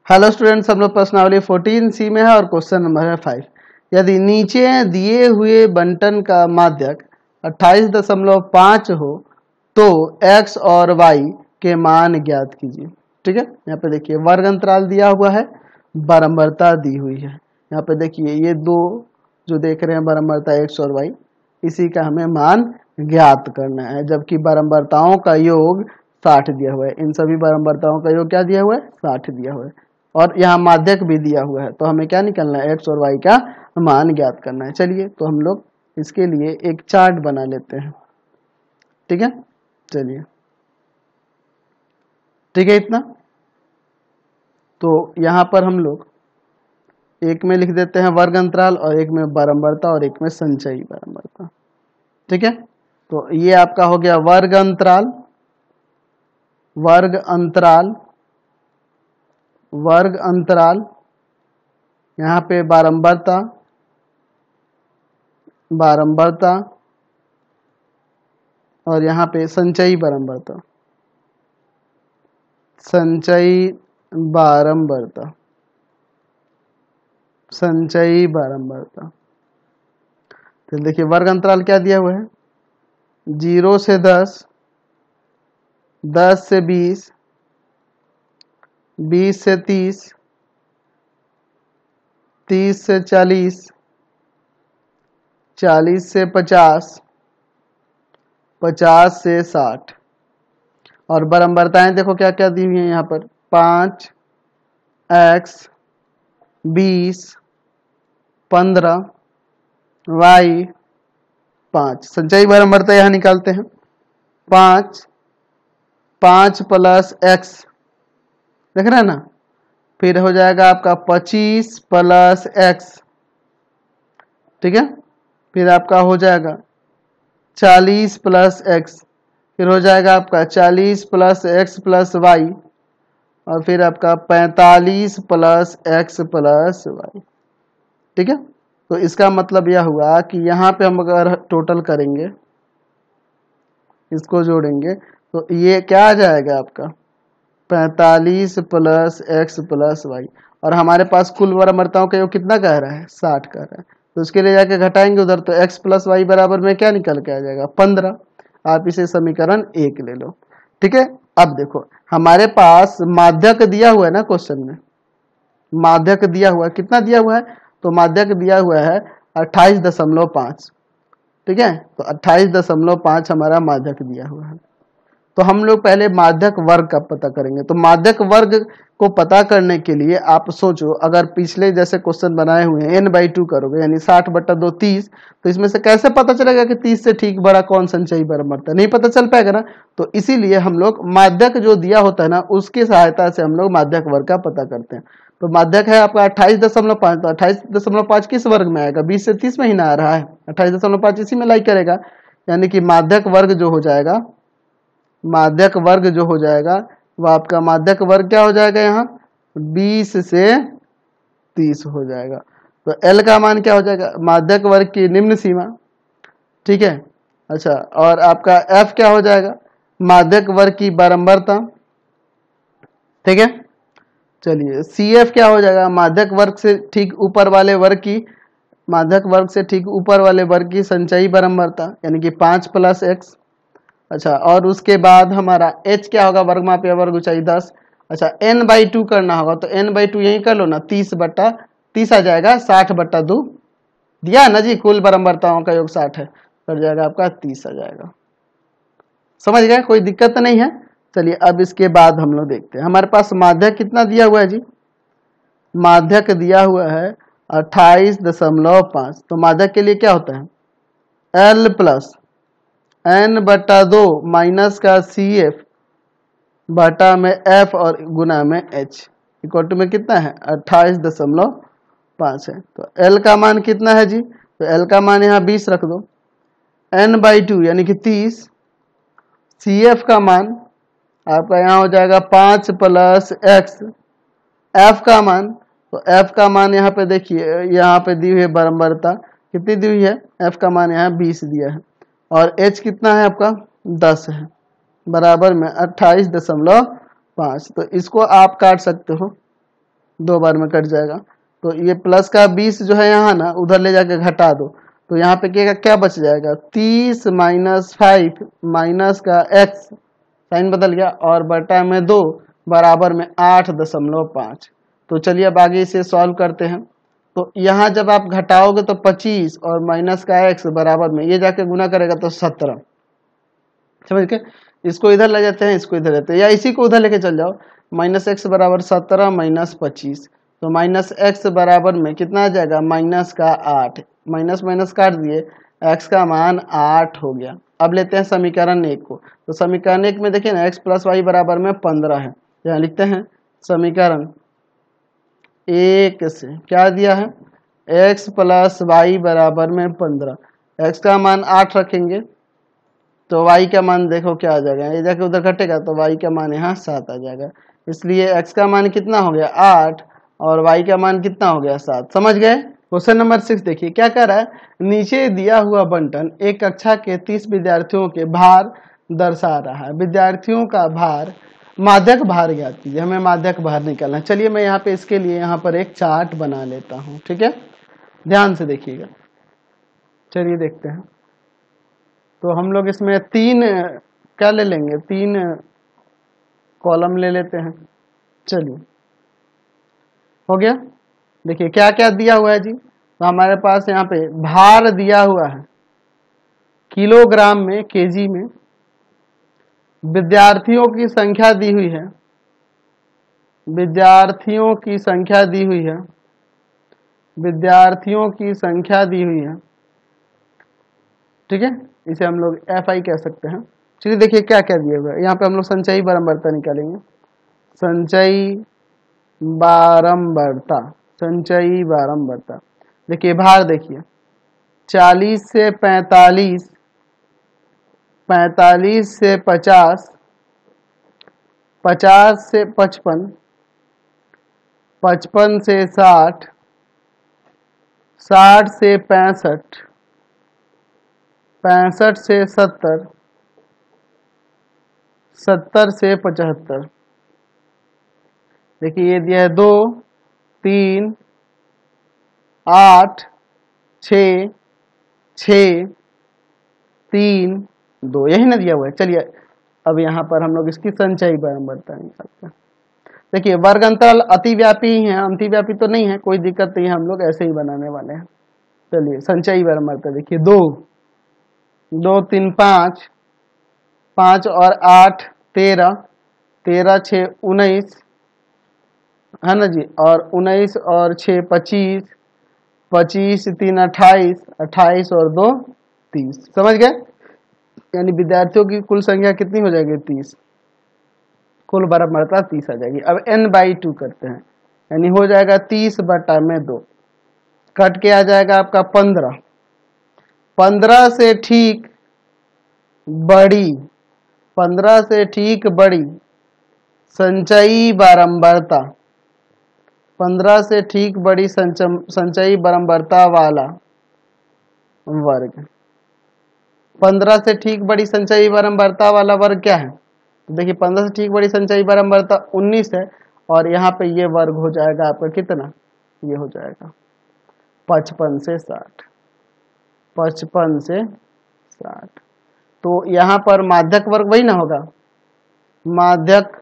Hello students, हम लोग प्रश्नावली 14C में है और क्वेश्चन नंबर है 5। यदि नीचे दिए हुए बंटन का माध्यक 28.5 हो तो x और y के मान ज्ञात कीजिए। ठीक है, यहाँ पे देखिए वर्ग अंतराल दिया हुआ है, बारंबारता दी हुई है। यहाँ पे देखिए ये दो जो देख रहे हैं बारंबारता x और y, इसी का हमें मान ज्ञात करना है, जबकि बारंबारताओं का योग 60 दिया हुआ है। इन सभी बारंबारताओं का योग क्या दिया हुआ है? 60 दिया हुआ है। और यहाँ माध्यक भी दिया हुआ है, तो हमें क्या निकलना है? x और y का मान ज्ञात करना है। चलिए तो हम लोग इसके लिए एक चार्ट बना लेते हैं। ठीक है, चलिए ठीक है इतना। तो यहाँ पर हम लोग एक में लिख देते हैं वर्ग अंतराल और एक में बारंबारता और एक में संचयी बारंबारता। ठीक है, तो ये आपका हो गया वर्ग अंतराल, वर्ग अंतराल, वर्ग अंतराल, यहाँ पे बारंबारता, बारंबारता और यहाँ पे संचयी बारंबारता, संचयी बारंबारता, संचयी बारंबारता। तो देखिए वर्ग अंतराल क्या दिया हुआ है? 0 से 10, 10 से 20, 20 से 30, 30 से 40, 40 से 50, 50 से 60। और बारंबारताएं देखो क्या क्या दी हुई हैं यहाँ पर? 5, x, 20, 15, y, 5। संचयी बारंबारता यहाँ निकालते हैं। 5 प्लस x, देख रहे हैं ना? फिर हो जाएगा आपका 25 प्लस x। ठीक है, फिर आपका हो जाएगा 40 प्लस x, फिर हो जाएगा आपका 40 प्लस x प्लस y, और फिर आपका 45 प्लस x प्लस y। ठीक है, तो इसका मतलब यह हुआ कि यहाँ पे हम अगर टोटल करेंगे, इसको जोड़ेंगे, तो ये क्या आ जाएगा आपका? 45 प्लस x प्लस y। और हमारे पास कुल बारंबारताओं का योग कितना कह रहा है? 60 कह रहा है। तो उसके लिए जाके घटाएंगे उधर, तो x प्लस वाई बराबर में क्या निकल के आ जाएगा? 15। आप इसे समीकरण 1 ले लो। ठीक है, अब देखो हमारे पास माध्यक दिया हुआ है ना क्वेश्चन में, माध्यक दिया हुआ है। कितना दिया हुआ है? तो माध्यक दिया हुआ है 28.5। ठीक है, तो 28.5 हमारा माध्यक दिया हुआ है। तो हम लोग पहले माध्यक वर्ग का पता करेंगे। तो माध्यक वर्ग को पता करने के लिए आप सोचो, अगर पिछले जैसे क्वेश्चन बनाए हुए हैं n/2 करोगे, यानी 60/2 30, तो इसमें से कैसे पता चलेगा कि 30 से ठीक बड़ा कौन संचयी बारंबारता? नहीं पता चल पाएगा ना। तो इसीलिए हम लोग माध्यक जो दिया होता है ना, उसकी सहायता से हम लोग माध्यक वर्ग का पता करते हैं। तो माध्यक है आपका 28.5, तो 28.5 किस वर्ग में आएगा? 20 से 30 में ही ना आ रहा है, 28.5 इसी में लाइक करेगा। यानी कि माध्यक वर्ग जो हो जाएगा, माध्यक वर्ग जो हो जाएगा वह आपका माध्यक वर्ग क्या हो जाएगा? यहाँ 20 से 30 हो जाएगा। तो L का मान क्या हो जाएगा? माध्यक वर्ग की निम्न सीमा। ठीक है, अच्छा, और आपका F क्या हो जाएगा? माध्यक वर्ग की बारंबारता। ठीक है, चलिए CF क्या हो जाएगा? माध्यक वर्ग से ठीक ऊपर वाले वर्ग की, माध्यक वर्ग से ठीक ऊपर वाले वर्ग की संचयी बारंबारता, यानी कि 5 प्लस x। अच्छा, और उसके बाद हमारा h क्या होगा? वर्ग माप या वर्ग ऊंचाई 10। अच्छा, n/2 करना होगा, तो n/2 यही कर लो ना, 30/30 आ जाएगा, 60/2 दिया ना जी। कुल बारंबारताओं का योग 60 है, कर जाएगा आपका 30 आ जाएगा। समझ गए? कोई दिक्कत तो नहीं है। चलिए अब इसके बाद हम लोग देखते हैं हमारे पास माध्यक कितना दिया हुआ है जी। माध्यक दिया हुआ है 28.5। तो माध्यक के लिए क्या होता है? L प्लस n/2 माइनस का CF बटा में F और गुना में H इक्वल टू में कितना है? 28.5 है। तो L का मान कितना है जी? तो L का मान यहाँ 20 रख दो, n/2 यानी कि 30, CF का मान आपका यहाँ हो जाएगा 5 प्लस x, F का मान, तो F का मान यहाँ पे देखिए, यहाँ पे दी हुई है बारंबारता कितनी दी हुई है? F का मान यहाँ 20 दिया है, और H कितना है आपका? 10 है, बराबर में 28.5। तो इसको आप काट सकते हो, 2 बार में कट जाएगा। तो ये प्लस का 20 जो है यहाँ ना उधर ले जाके घटा दो, तो यहाँ पे क्या बच जाएगा, 30 माइनस 5 माइनस का x साइन बदल गया और बटा में 2 बराबर में 8.5। तो चलिए अब आगे इसे सॉल्व करते हैं। तो यहाँ जब आप घटाओगे तो 25 और माइनस का x बराबर में ये जाके गुना करेगा तो 17। समझ के, इसको इधर ले जाते हैं, इसको इधर लेते हैं, या इसी को उधर लेके चल जाओ। माइनस एक्स बराबर 17 माइनस 25, तो माइनस एक्स बराबर में कितना आ जाएगा, माइनस का 8। माइनस माइनस काट दिए, एक्स का मान 8 हो गया। अब लेते हैं समीकरण 1 को। तो समीकरण 1 में देखिए ना एक्स प्लस वाई बराबर में 15 है। यहाँ लिखते हैं समीकरण 1 से क्या दिया है, एक्स प्लस वाई बराबर में 15। एक्स का मान 8 रखेंगे तो y का मान देखो क्या आ जाएगा, ये जाके उधर घटेगा तो y का मान यहाँ 7 आ जाएगा। इसलिए x का मान कितना हो गया 8 और y का मान कितना हो गया 7। समझ गए। क्वेश्चन नंबर 6 देखिए क्या कह रहा है, नीचे दिया हुआ बंटन एक कक्षा के 30 विद्यार्थियों के भार दर्शा रहा है। विद्यार्थियों का भार, माध्यक भार ज्ञात कीजिए, हमें माध्यक भार निकालना है। चलिए मैं यहाँ पे इसके लिए यहाँ पर एक चार्ट बना लेता हूँ, ठीक है, ध्यान से देखिएगा। चलिए देखते हैं। तो हम लोग इसमें 3 क्या ले लेंगे, 3 कॉलम ले लेते हैं। चलिए हो गया। देखिए क्या क्या दिया हुआ है जी, तो हमारे पास यहाँ पे भार दिया हुआ है किलोग्राम में, केजी में। विद्यार्थियों की संख्या दी हुई है, विद्यार्थियों की संख्या दी हुई है, विद्यार्थियों की संख्या दी हुई है, ठीक है, इसे हम लोग FI कह सकते हैं। चलिए देखिए क्या क्या दिया हुआ है। यहाँ पे हम लोग संचयी बारंबारता निकालेंगे, संचयी बारंबारता, संचयी बारंबारता। देखिए भार देखिए 40 से 45, 45 से 50, 50 से 55, 55 से 60, 60 से 65, 65 से 70, 70 से 75। देखिए ये दिया है 2, 3, 8, 6, 6, 3, 2, यही ना दिया हुआ है। चलिए अब यहाँ पर हम लोग इसकी संचयी बारंबारता निकालते हैं। देखिए वर्ग अंतराल अतिव्यापी ही है, अंतिव्यापी तो नहीं है, कोई दिक्कत नहीं है, हम लोग ऐसे ही बनाने वाले हैं। चलिए संचयी बारंबारता देखिए 2, 2, 3, 5, 5 और 8 13, 13, 6, 19 है ना जी, और 19 और 6 25, 25, 3 28, 28 और 2 30। समझ गए। यानी विद्यार्थियों की कुल संख्या कितनी हो जाएगी 30, कुल बारंबारता 30 आ जाएगी। अब n/2 करते हैं, यानी हो जाएगा 30 बटा में 2, कट के आ जाएगा आपका 15। 15 से ठीक बड़ी, 15 से ठीक बड़ी संचयी बारंबारता, 15 से ठीक बड़ी संचयी बारंबारता वाला वर्ग। 15 से ठीक बड़ी संचयी बारंबारता वाला वर्ग क्या है, तो देखिए 15 से ठीक बड़ी संचयी बारंबारता 19 है, और यहाँ पे ये वर्ग हो जाएगा आपका कितना, ये हो जाएगा 55 से 60, 55 से 60। तो यहाँ पर माध्यक वर्ग वही ना होगा, माध्यक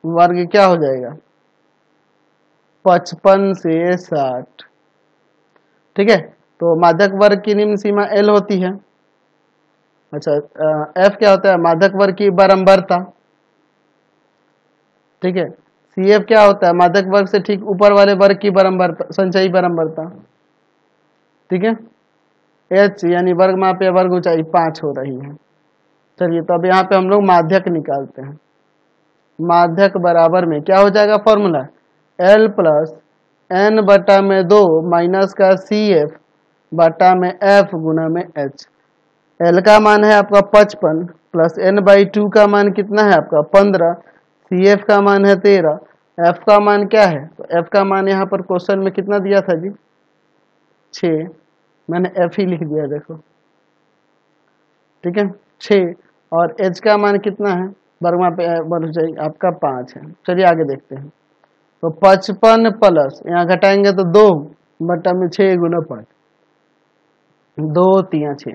वर्ग क्या हो जाएगा 55 से 60, ठीक है। तो माध्यक वर्ग की निम्न सीमा L होती है। अच्छा F क्या होता है, माध्यक वर्ग की बारंबारता, ठीक है। CF क्या होता है, माध्यक वर्ग से ठीक ऊपर वाले वर्ग की बारंबारता, संचयी बारंबारता, ठीक है। H यानी वर्ग माप या वर्ग ऊंचाई 5 हो रही है। चलिए तो अब यहाँ पे हम लोग माध्यक निकालते हैं। माध्यक बराबर में क्या हो जाएगा फॉर्मूला, L प्लस n बटा में 2 माइनस का CF बटा में F गुना में H। L का मान है आपका 55 प्लस n/2 का मान कितना है आपका 15, CF का मान है 13, F का मान क्या है, तो F का मान यहाँ पर क्वेश्चन में कितना दिया था जी 6, मैंने F ही लिख दिया देखो, ठीक है 6, और H का मान कितना है, वर्ग माप आपका 5 है। चलिए आगे देखते हैं। तो 55 प्लस यहाँ घटाएंगे तो 2 बटा में 6 गुना 5, 2 3 6,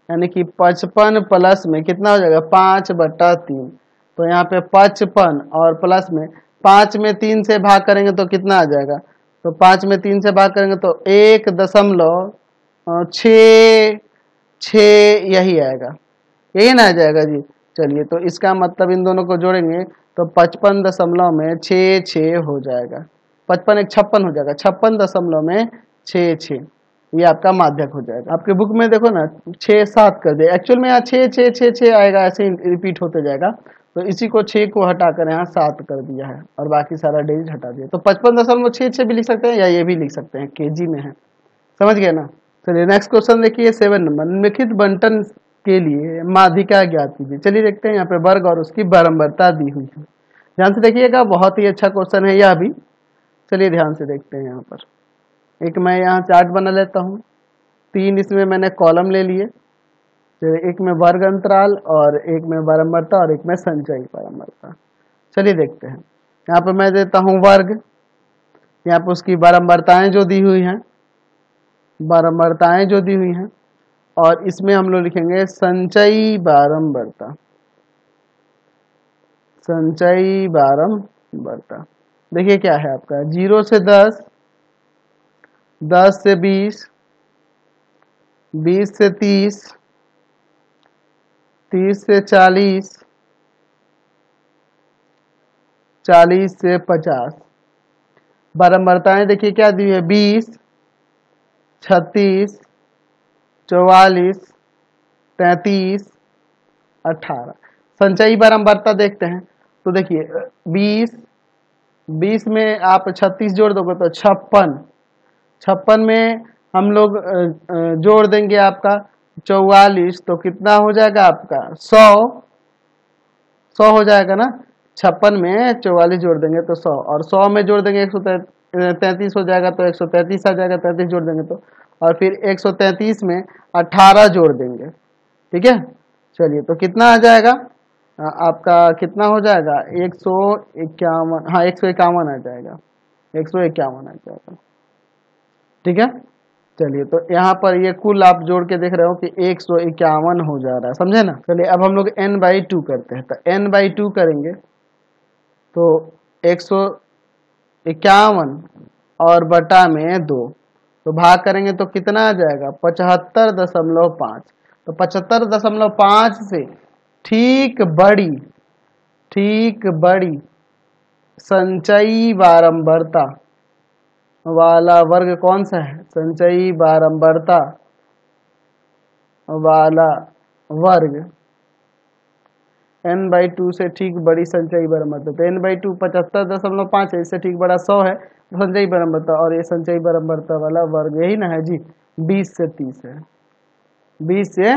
यानी कि 55 प्लस में कितना हो जाएगा 5/3। तो यहाँ पे 55 और प्लस में 5 में 3 से भाग करेंगे तो कितना आ जाएगा, तो 5 में 3 से भाग करेंगे तो 1.66 यही आएगा, यही ना आ जाएगा जी। चलिए तो इसका मतलब इन दोनों को जोड़ेंगे तो 55.66 हो जाएगा, 55 एक 56 हो जाएगा, 56.66 ये आपका माध्यक हो जाएगा। आपके बुक में देखो ना 6 7 कर दे, एक्चुअल में यहाँ 6 6 6 6 आएगा, ऐसे ही रिपीट होते जाएगा। तो इसी को 6 को हटाकर यहाँ 7 कर दिया है और बाकी सारा डिजिट हटा दिया। तो 55.66 भी लिख सकते हैं या ये भी लिख सकते हैं, केजी में है, समझ गए ना। चलिए नेक्स्ट क्वेश्चन देखिए 7 नंबर, निम्नलिखित बंटन के लिए माध्यिका ज्ञात कीजिए। चलिए देखते हैं, यहाँ पे वर्ग और उसकी बारंबारता दी हुई है, ध्यान से देखिएगा, बहुत ही अच्छा क्वेश्चन है यह भी। चलिए ध्यान से देखते हैं। यहाँ पर एक मैं यहाँ चार्ट बना लेता हूँ, 3 इसमें मैंने कॉलम ले लिए, एक में वर्ग अंतराल और एक में बारंबारता और एक में संचयी बारंबारता। चलिए देखते हैं, यहाँ पे मैं देता हूँ वर्ग, यहाँ पे उसकी बारंबारताएं जो दी हुई हैं, बारंबारताएं जो दी हुई हैं, और इसमें हम लोग लिखेंगे संचयी बारंबारता, संचयी बारंबारता। देखिए क्या है आपका 0 से 10, 10 से 20, 20 से 30, 30 से 40, 40 से 50। बारंबारताएं देखिए क्या दी है 20, 36, 44, 33, 18। संचयी बारंबारता देखते हैं तो देखिए 20 में आप 36 जोड़ दोगे तो 56, 56 में हम लोग जोड़ देंगे आपका 44, तो कितना हो जाएगा आपका 100 हो जाएगा ना। 56 में 44 जोड़ देंगे तो 100, और 100 में जोड़ देंगे 133 हो जाएगा, तो 133 आ जाएगा, 33 जोड़ देंगे तो, और फिर 133 में 18 जोड़ देंगे, ठीक है। चलिए तो कितना आ जाएगा आपका, कितना हो जाएगा 151, हाँ 151 आ जाएगा, 151 आ जाएगा, ठीक है। चलिए तो यहाँ पर ये कुल आप जोड़ के देख रहे हो कि 151 हो जा रहा है, समझे ना। चलिए अब हम लोग n/2 करते हैं, तो n/2 करेंगे तो 151 और बटा में 2, तो भाग करेंगे तो कितना आ जाएगा 75.5। तो 75.5 से ठीक बड़ी संचयी बारंबारता वाला वर्ग कौन सा है, संचयी बारंबारता वाला वर्ग n/2 से ठीक बड़ी संचयी बारंबारता। तो n/2 75.5 है, इससे ठीक बड़ा 100 है, तो संचयी बारंबारता, और ये संचयी बारंबारता वाला वर्ग यही ना है जी, 20 से 30 है, 20 से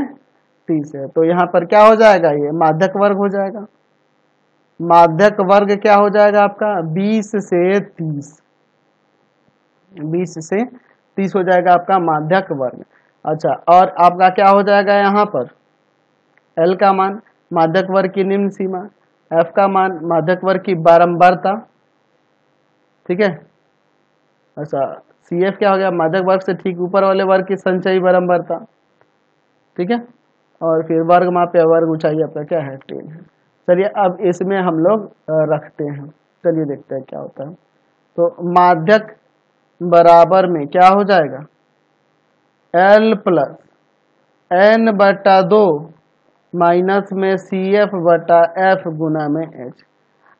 30 है। तो यहाँ पर क्या हो जाएगा, ये माध्यक वर्ग हो जाएगा, माध्यक वर्ग क्या हो जाएगा आपका 20 से 30, 20 से 30 हो जाएगा आपका माध्यक वर्ग। अच्छा, और आपका क्या हो जाएगा यहाँ पर L का मान, माध्यक वर्ग की निम्न सीमा, F का मान माध्यक वर्ग की बारंबारता, ठीक है। अच्छा, CF क्या हो गया, माध्यक वर्ग से ठीक ऊपर वाले वर्ग की संचयी बारंबारता, ठीक है। और फिर वर्ग मापे, वर्ग ऊंचाई आपका क्या है 10 है। चलिए अब इसमें हम लोग रखते हैं, चलिए देखते हैं क्या होता है। तो माध्यक बराबर में क्या हो जाएगा L प्लस n/2 माइनस में CF/F गुना में H।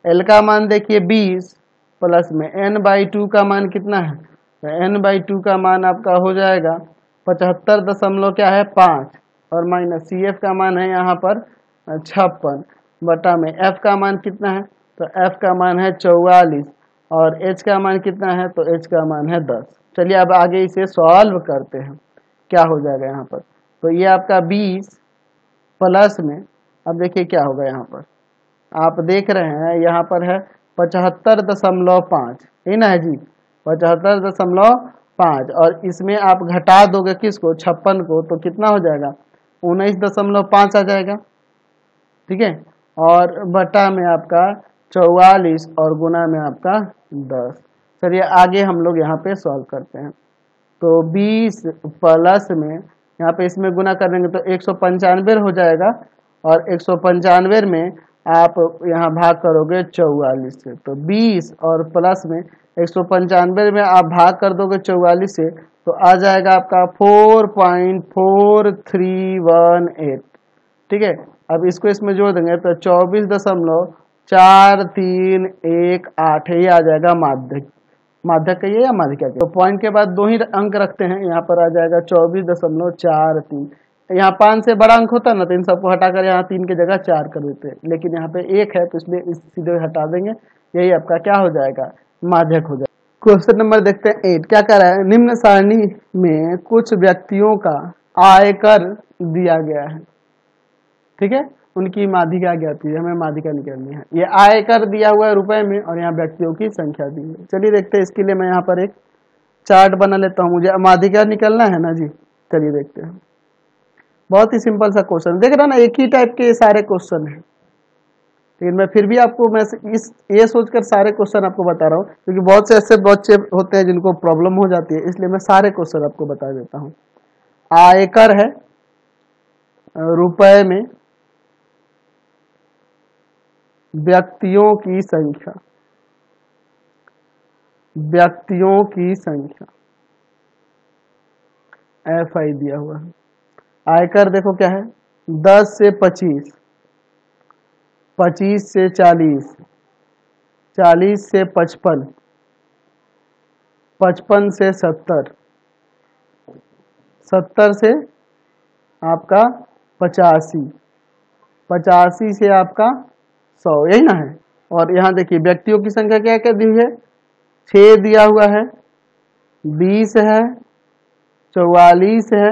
L का मान देखिए 20 प्लस में n/2 का मान कितना है, तो n/2 का मान आपका हो जाएगा 75 क्या है 5, और माइनस CF का मान है यहाँ पर 56 बटा में F का मान कितना है, तो F का मान है 44, और H का मान कितना है, तो H का मान है 10। चलिए अब आगे इसे सॉल्व करते हैं, क्या हो जाएगा यहाँ पर, तो ये आपका 20 प्लस में, अब देखिए क्या होगा यहाँ पर, आप देख रहे हैं यहाँ पर है 75.5, है ना है जी 75.5, और इसमें आप घटा दोगे किसको 56 को, तो कितना हो जाएगा 19.5 आ जाएगा, ठीक है। और बटा में आपका 44 और गुना में आपका 10। चलिए आगे हम लोग यहाँ पे सॉल्व करते हैं। तो 20 प्लस में यहाँ पे इसमें गुना कर देंगे तो 195 हो जाएगा, और 195 में आप यहाँ भाग करोगे 44 से, तो 20 और प्लस में 195 में आप भाग कर दोगे 44 से, तो आ जाएगा आपका 4.4318। ठीक है, अब इसको इसमें जोड़ देंगे तो 24.4318 ये आ जाएगा माध्यक। माध्यक का ये या माध्यिका का, तो पॉइंट के बाद दो ही अंक रखते हैं, यहाँ पर आ जाएगा 24.43। यहाँ 5 से बड़ा अंक होता ना तो इन सबको हटाकर यहाँ 3 की जगह 4 कर देते हैं, लेकिन यहाँ पे 1 है तो इसलिए इस सीधे हटा देंगे, यही आपका क्या हो जाएगा, माध्यक हो जाएगा। क्वेश्चन नंबर देखते हैं 8, क्या कह रहा है, निम्न सारणी में कुछ व्यक्तियों का आयकर दिया गया है। ठीक है, उनकी माध्यिका ज्ञात है, हमें माध्यिका निकालनी है। ये आयकर दिया हुआ है रुपए में और यहाँ व्यक्तियों की संख्या दी है। चलिए देखते हैं, इसके लिए मैं यहाँ पर एक चार्ट बना लेता हूँ, मुझे माध्यिका निकालना है ना जी। चलिए देखते हैं, बहुत ही सिंपल सा क्वेश्चन, देख रहा ना एक ही टाइप के सारे क्वेश्चन है, लेकिन मैं फिर भी आपको मैं ये सोचकर सारे क्वेश्चन आपको बता रहा हूँ, क्योंकि बहुत से ऐसे बच्चे होते हैं जिनको प्रॉब्लम हो जाती है, इसलिए मैं सारे क्वेश्चन आपको बता देता हूँ। आयकर है रुपए में व्यक्तियों की संख्या, व्यक्तियों की संख्या FI दिया हुआ है। आयकर देखो क्या है, 10 से 25, 25 से 40, 40 से 55, 55 से 70, 70 से आपका 85, 85 से आपका 100, यही ना है। और यहाँ देखिए व्यक्तियों की संख्या क्या क्या दी है, 6 दिया हुआ है, 20 है, 44 है,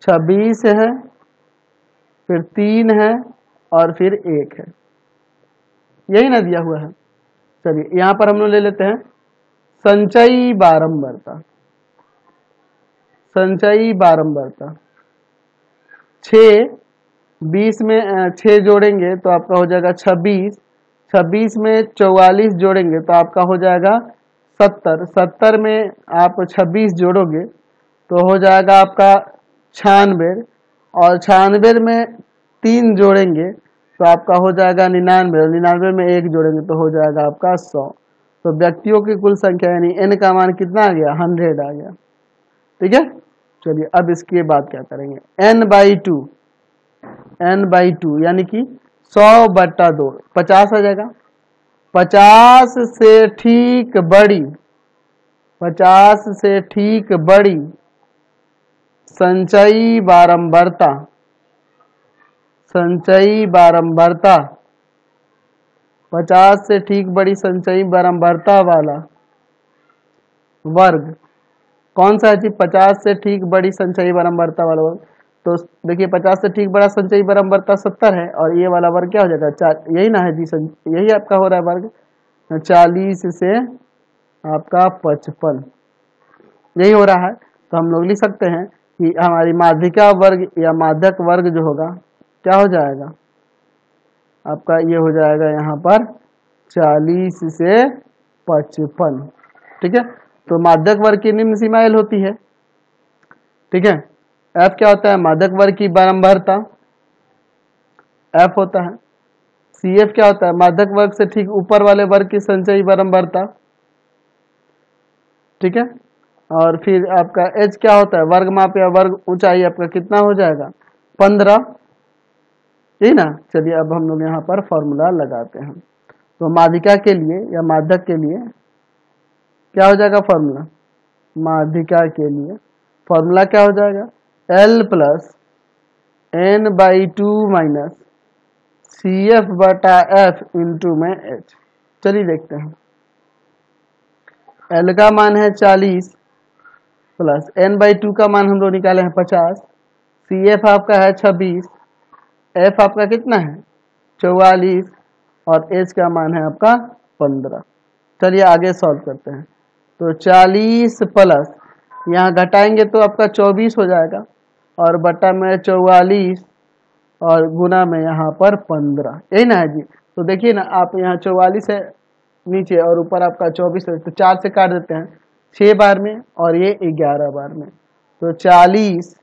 26 है, फिर 3 है और फिर 1 है, यही ना दिया हुआ है। चलिए यहाँ पर हम लोग ले लेते हैं संचयी बारंबारता। संचयी बारंबारता 6, 20 में 6 जोड़ेंगे तो आपका हो जाएगा 26, 26 में 44 जोड़ेंगे तो आपका हो जाएगा 70, 70 में आप 26 जोड़ोगे तो हो जाएगा आपका 96, और 96 में 3 जोड़ेंगे तो आपका हो जाएगा 99, और 99 में 1 जोड़ेंगे तो हो जाएगा आपका 100। तो व्यक्तियों की कुल संख्या यानी n का मान कितना आ गया, 100 आ गया। ठीक है, चलिए अब इसके बाद क्या करेंगे, n/2, n/2 यानी कि 100/2, 50 आ जाएगा। 50 से ठीक बड़ी, 50 से ठीक बड़ी संचयी बारंबारता, संचयी बारंबारता 50 से ठीक बड़ी संचयी बारंबारता वाला वर्ग कौन सा है जी, 50 से ठीक बड़ी संचयी बारंबारता वाला वर्ग। तो देखिए 50 से ठीक बड़ा संचयी बारंबारता 70 है, और ये वाला वर्ग क्या हो जाएगा, यही ना है जी, यही आपका हो रहा है वर्ग, 40 से आपका 55, यही हो रहा है। तो हम लोग लिख सकते हैं कि हमारी माध्यिका वर्ग या माध्यक वर्ग जो होगा क्या हो जाएगा आपका, ये हो जाएगा यहाँ पर 40 से 55। ठीक है, तो माध्यक वर्ग की निम्न सीमा L होती है। ठीक है, F क्या होता है, माध्यक वर्ग की बारंबारता F होता है। CF क्या होता है, माध्यक वर्ग से ठीक ऊपर वाले वर्ग की संचयी बारंबारता। ठीक है, और फिर आपका H क्या होता है, वर्ग माप या वर्ग ऊंचाई आपका कितना हो जाएगा, 15, यही ना। चलिए अब हम लोग यहाँ पर फॉर्मूला लगाते हैं। तो माध्यिका के लिए या माध्यक के लिए क्या हो जाएगा फॉर्मूला, माध्यिका के लिए फॉर्मूला क्या हो जाएगा, L plus n/2 minus CF/F into में H। चलिए देखते हैं, L का मान है 40 प्लस n/2 का मान हम लोग निकाले हैं 50, CF आपका है 26, F आपका कितना है 44, और H का मान है आपका 15। चलिए आगे सॉल्व करते हैं। तो 40 प्लस यहाँ घटाएंगे तो आपका 24 हो जाएगा, और बटा में 44 और गुना में यहाँ पर 15, यही ना है जी। तो देखिए ना आप यहाँ 44 है नीचे और ऊपर आपका 24 है, तो 4 से काट देते हैं 6 बार में और ये 11 बार में, तो 40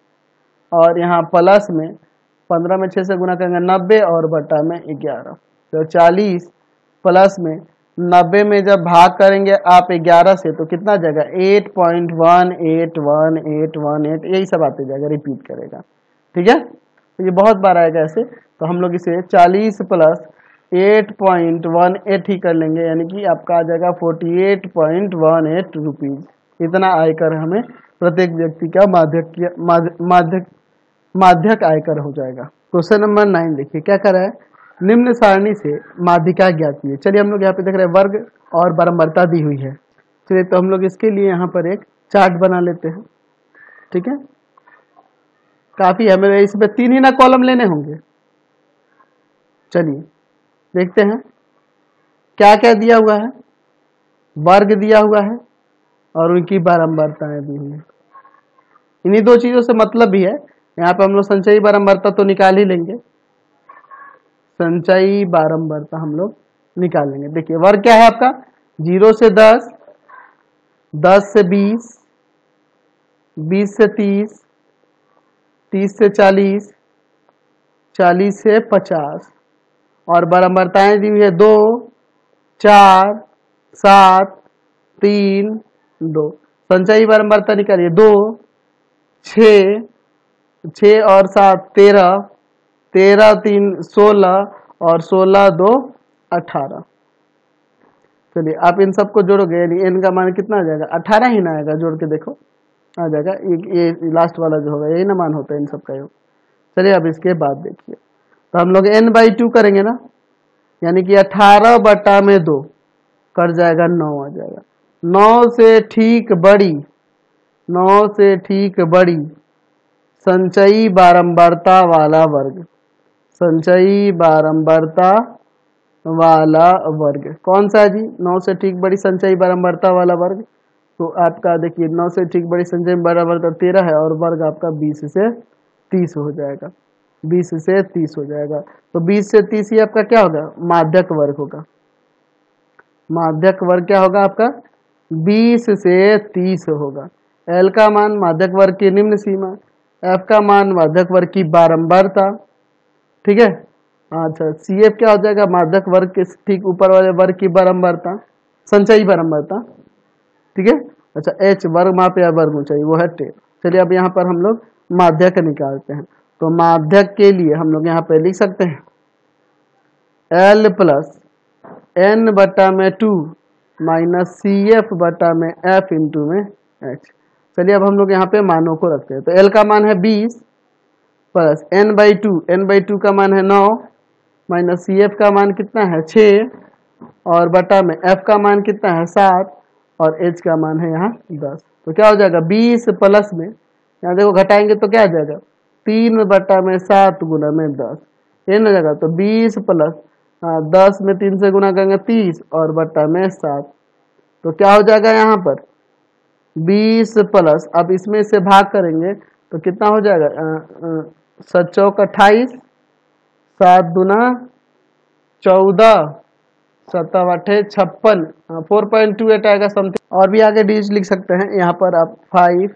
और यहाँ प्लस में 15 में 6 से गुना करेंगे 90 और बटा में 11, तो 40 प्लस में 90 में जब भाग करेंगे आप 11 से तो कितना जाएगा 8.18118 यही सब आते जाएगा, रिपीट करेगा। ठीक है, तो ये बहुत बार आएगा ऐसे, तो हम लोग इसे 40 प्लस 8.18 ही कर लेंगे, यानी कि आपका आ जाएगा 48.18 रुपीज। इतना आयकर हमें प्रत्येक व्यक्ति का माध्यक आयकर हो जाएगा। क्वेश्चन नंबर 9 देखिए क्या कर रहा है, निम्न सारणी से माध्यिका ज्ञात कीजिए। चलिए हम लोग यहाँ पे देख रहे हैं वर्ग और बारंबारता दी हुई है। चलिए तो हम लोग इसके लिए यहाँ पर एक चार्ट बना लेते हैं। ठीक है, काफी हमें इसमें 3 ही ना कॉलम लेने होंगे। चलिए देखते हैं क्या क्या दिया हुआ है, वर्ग दिया हुआ है और उनकी बारंबारताएं दी हुई है। इन्हीं दो चीजों से मतलब भी है। यहाँ पे हम लोग संचयी बारंबारता तो निकाल ही लेंगे, संचयी बारंबारता हम लोग निकाल लेंगे। देखिए वर्ग क्या है आपका, 0 से 10, 10 से 20, 20 से 30, 30 से 40, 40 से 50 और बारंबारताएं दी हुई है 2, 4, 7, 3, 2। संचयी बारंबारता निकालिए 2, 6, 6 और 7 13, 13 3 16 और 16 2 18। चलिए आप इन सबको जोड़ोगे यानी n का मान कितना आ जाएगा, 18 ही ना आएगा, जोड़ के देखो आ जाएगा। ये लास्ट वाला जो होगा यही ना मान होता है इन सब का योग। चलिए अब इसके बाद देखिए, तो हम लोग n/2 करेंगे ना, यानी कि 18 बटा में 2 कर जाएगा 9 आ जाएगा। 9 से ठीक बड़ी, 9 से ठीक बड़ी संचयी बारंबारता वाला वर्ग, संचयी बारंबारता वाला वर्ग कौन सा है जी, 9 से ठीक बड़ी संचयी बारंबारता वाला वर्ग। तो आपका देखिए 9 से ठीक बड़ी संचयी बारंबारता 13 है और वर्ग आपका 20 से 30 हो जाएगा, 20 से 30 हो जाएगा। तो 20 से 30 ही आपका क्या होगा, माध्यक वर्ग होगा। माध्यक वर्ग क्या होगा आपका, 20 से 30 होगा। L का मान माध्यक वर्ग की निम्न सीमा, F का मान माध्यक वर्ग की बारंबारता। ठीक है, अच्छा CF क्या हो जाएगा, माध्यक वर्ग के ठीक ऊपर वाले वर्ग की बारंबारता, संचयी बारंबारता। ठीक है, अच्छा H वर्ग माप या वर्ग ऊंचाई वो है 10। चलिए अब यहाँ पर हम लोग माध्यक निकालते हैं। तो माध्यक के लिए हम लोग यहाँ पे लिख सकते हैं L प्लस n बटा में 2 माइनस CF बटा में F इंटू में H। चलिए अब हम लोग यहाँ पे मानों को रखते हैं। तो L का मान है 20 प्लस n/2, n/2 का मान है 9 माइनस CF का मान कितना है 6 और बटा में F का मान कितना है 7 और H का मान है यहाँ 10। तो क्या हो जाएगा 20 प्लस में, यहाँ देखो घटाएंगे तो क्या आ जाएगा 3 बटा में 7 गुना में 10, ये ना जाएगा। तो 20 प्लस 10 में 3 से गुना करेंगे 30 और बटा में 7, तो क्या हो जाएगा यहाँ पर 20 प्लस, अब इसमें से भाग करेंगे तो कितना हो जाएगा 7 चौक 28, 7 दूना 14, 7 8 56, 4.28 आएगा समथिंग। और भी आगे डिजिट लिख सकते हैं, यहाँ पर आप 5,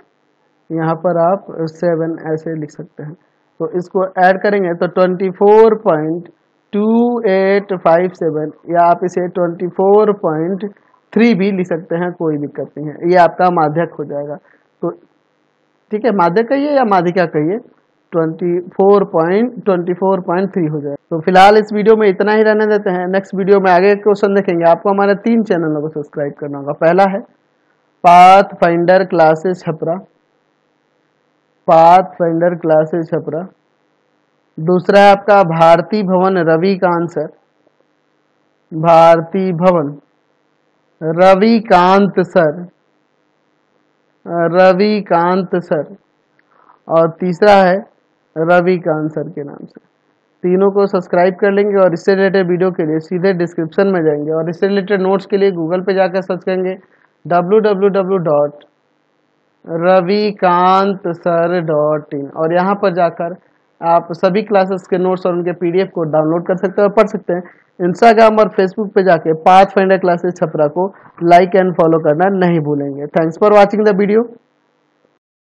यहाँ पर आप 7 ऐसे लिख सकते हैं। तो इसको ऐड करेंगे तो 24.2857 या आप इसे 24.3 भी लिख सकते हैं, कोई दिक्कत नहीं है। ये आपका माध्यक हो जाएगा। तो ठीक है, माध्यक कहिए या माध्यिका कहिए, 24.3 हो जाएगा। तो फिलहाल इस वीडियो में इतना ही रहने देते हैं। नेक्स्ट वीडियो में आगे क्वेश्चन देखेंगे। आपको हमारे 3 चैनलों को सब्सक्राइब करना होगा। पहला है path finder classes Chhapra, path finder classes Chhapra. दूसरा है आपका भारती भवन रविकांत सर, भारती भवन रविकांत सर, रविकांत सर। और तीसरा है रविकांत सर के नाम से। तीनों को सब्सक्राइब कर लेंगे और इससे रिलेटेड वीडियो के लिए सीधे डिस्क्रिप्शन में जाएंगे और इससे रिलेटेड नोट्स के लिए गूगल पे जाकर सर्च करेंगे www.ravikantsir.in और यहाँ पर जाकर आप सभी क्लासेस के नोट्स और उनके PDF को डाउनलोड कर सकते हैं और पढ़ सकते हैं। इंस्टाग्राम और फेसबुक पे जाके पाथ फाइंडर क्लासेस छपरा को लाइक एंड फॉलो करना नहीं भूलेंगे। Thanks for watching the video.